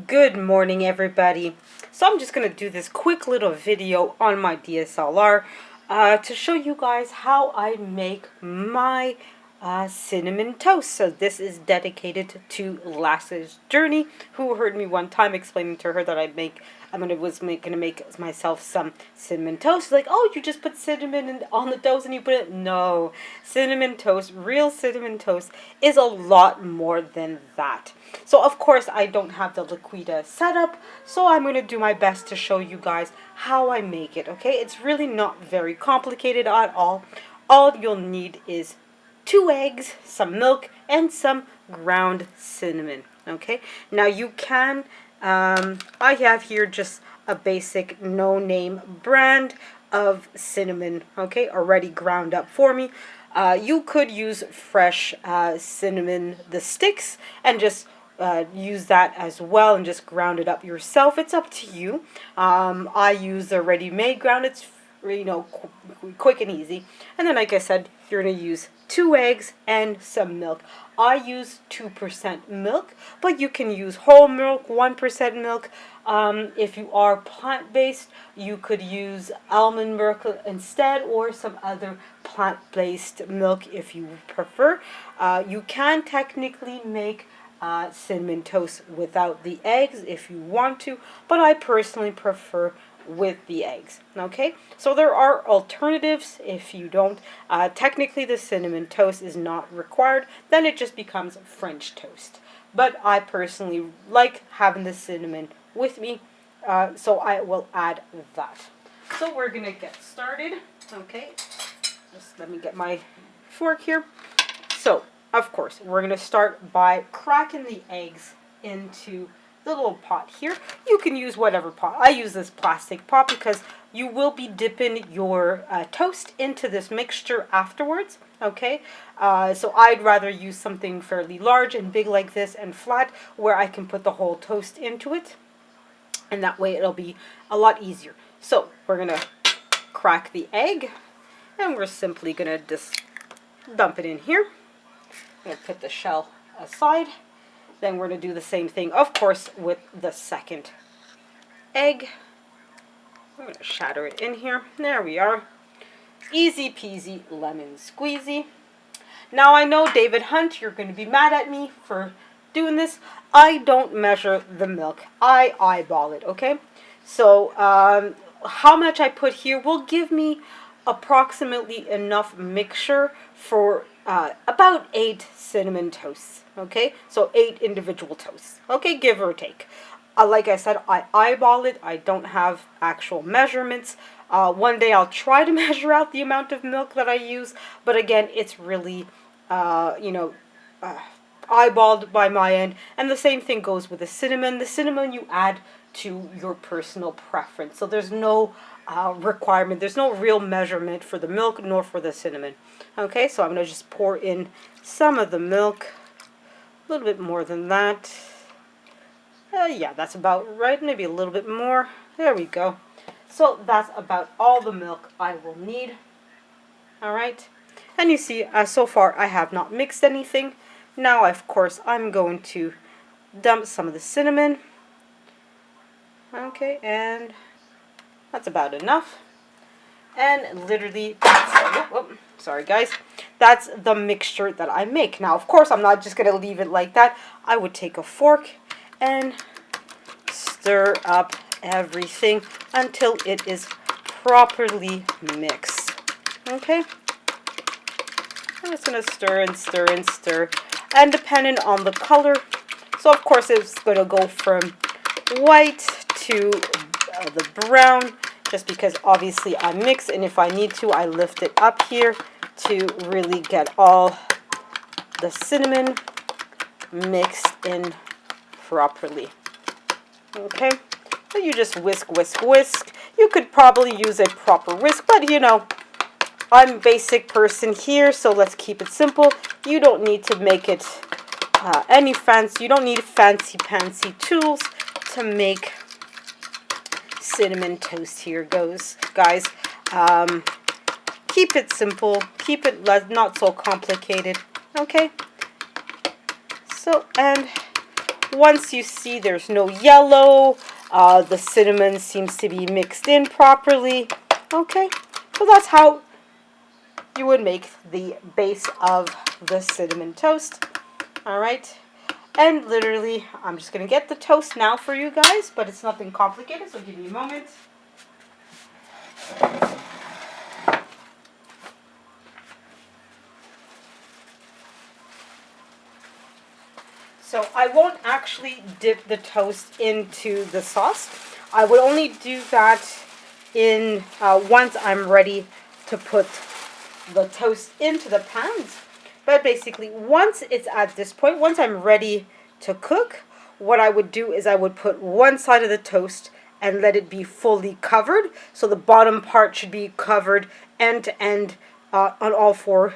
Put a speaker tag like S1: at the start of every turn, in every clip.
S1: Good morning, everybody. So I'm just going to do this quick little video on my DSLR to show you guys how I make my cinnamon toast. So this is dedicated to Lass's Journey, who heard me one time explaining to her that gonna make myself some cinnamon toast. Like, oh, you just put cinnamon on the toast and you put it. No, cinnamon toast, real cinnamon toast, is a lot more than that. So of course I don't have the Liquida setup, so I'm gonna do my best to show you guys how I make it. Okay, it's really not very complicated at all. All you'll need is 2 eggs, some milk, and some ground cinnamon. Okay, now you can, I have here just a basic no-name brand of cinnamon, okay, already ground up for me. You could use fresh cinnamon, the sticks, and just use that as well and just ground it up yourself. It's up to you. I use the ready-made ground. It's quick and easy. And then, like I said, you're going to use 2 eggs and some milk. I use 2% milk, but you can use whole milk, 1% milk. If you are plant-based, you could use almond milk instead, or some other plant-based milk if you prefer. You can technically make cinnamon toast without the eggs if you want to, but I personally prefer with the eggs. Okay, so there are alternatives if you don't. Technically the cinnamon toast is not required, then it just becomes French toast, but I personally like having the cinnamon with me, so I will add that. So we're gonna get started. Okay, just let me get my fork here. So of course we're gonna start by cracking the eggs into the little pot here. You can use whatever pot. I use this plastic pot because you will be dipping your toast into this mixture afterwards. Okay, so I'd rather use something fairly large and big like this and flat, where I can put the whole toast into it, and that way it'll be a lot easier. So we're gonna crack the egg, and we're simply gonna just dump it in here. I'm gonna put the shell aside. Then we're going to do the same thing, of course, with the second egg. I'm going to shatter it in here. There we are. Easy peasy lemon squeezy. Now I know, David Hunt, you're going to be mad at me for doing this. I don't measure the milk. I eyeball it, okay? So how much I put here will give me approximately enough mixture for about 8 cinnamon toasts. Okay, so 8 individual toasts. Okay, give or take. Like I said, I eyeball it. I don't have actual measurements. One day I'll try to measure out the amount of milk that I use, but again, it's really, eyeballed by my end. And the same thing goes with the cinnamon. The cinnamon you add to your personal preference. So there's no requirement. There's no real measurement for the milk nor for the cinnamon. Okay, so I'm going to just pour in some of the milk. A little bit more than that. Yeah, that's about right. Maybe a little bit more. There we go. So that's about all the milk I will need. Alright. And you see, so far I have not mixed anything. Now, of course, I'm going to dump some of the cinnamon. Okay, and that's about enough. And literally, sorry guys, that's the mixture that I make. Now, of course, I'm not just going to leave it like that. I would take a fork and stir up everything until it is properly mixed. Okay? I'm just going to stir and stir and stir. And depending on the color, so of course it's going to go from white to the brown, just because obviously I mix, and if I need to, I lift it up here to really get all the cinnamon mixed in properly. Okay, so you just whisk, whisk, whisk. You could probably use a proper whisk, but you know, I'm a basic person here, so let's keep it simple. You don't need to make it any fancy. You don't need fancy pantsy tools to make cinnamon toast here goes, guys. Keep it simple. Keep it not so complicated. Okay. So, and Once you see there's no yellow, the cinnamon seems to be mixed in properly. Okay, so that's how you would make the base of the cinnamon toast. All right, and literally, I'm just gonna get the toast now for you guys, but it's nothing complicated, so give me a moment. So I won't actually dip the toast into the sauce. I would only do that in once I'm ready to put the toast into the pans. But basically, once it's at this point, once I'm ready to cook, what I would do is I would put one side of the toast and let it be fully covered. So the bottom part should be covered end to end on all four.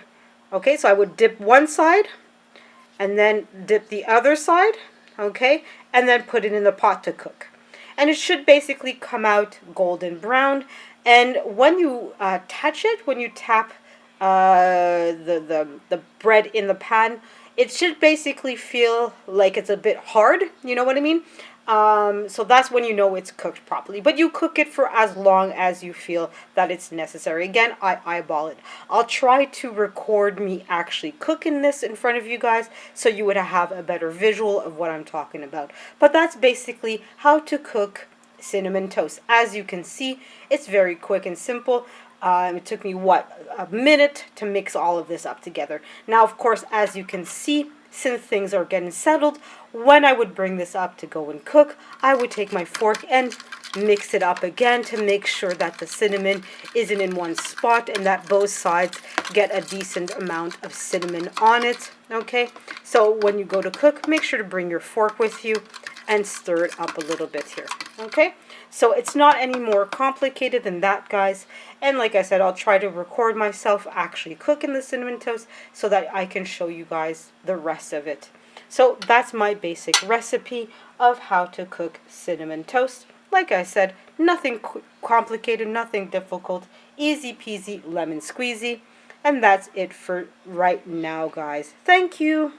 S1: Okay, so I would dip one side and then dip the other side, okay, and then put it in the pot to cook. And it should basically come out golden brown. And when you touch it, when you tap the bread in the pan, it should basically feel like it's a bit hard, you know what I mean? So that's when you know it's cooked properly. But you cook it for as long as you feel that it's necessary. Again, I eyeball it. I'll try to record me actually cooking this in front of you guys so you would have a better visual of what I'm talking about. But that's basically how to cook cinnamon toast. As you can see, it's very quick and simple. It took me, a minute to mix all of this up together. Now, of course, as you can see, since things are getting settled, when I would bring this up to go and cook, I would take my fork and mix it up again to make sure that the cinnamon isn't in one spot and that both sides get a decent amount of cinnamon on it. Okay, so when you go to cook, make sure to bring your fork with you and stir it up a little bit here. Okay, so it's not any more complicated than that, guys. And like I said, I'll try to record myself actually cooking the cinnamon toast so that I can show you guys the rest of it. So that's my basic recipe of how to cook cinnamon toast. Like I said, nothing complicated, nothing difficult, easy peasy lemon squeezy. And that's it for right now, guys. Thank you.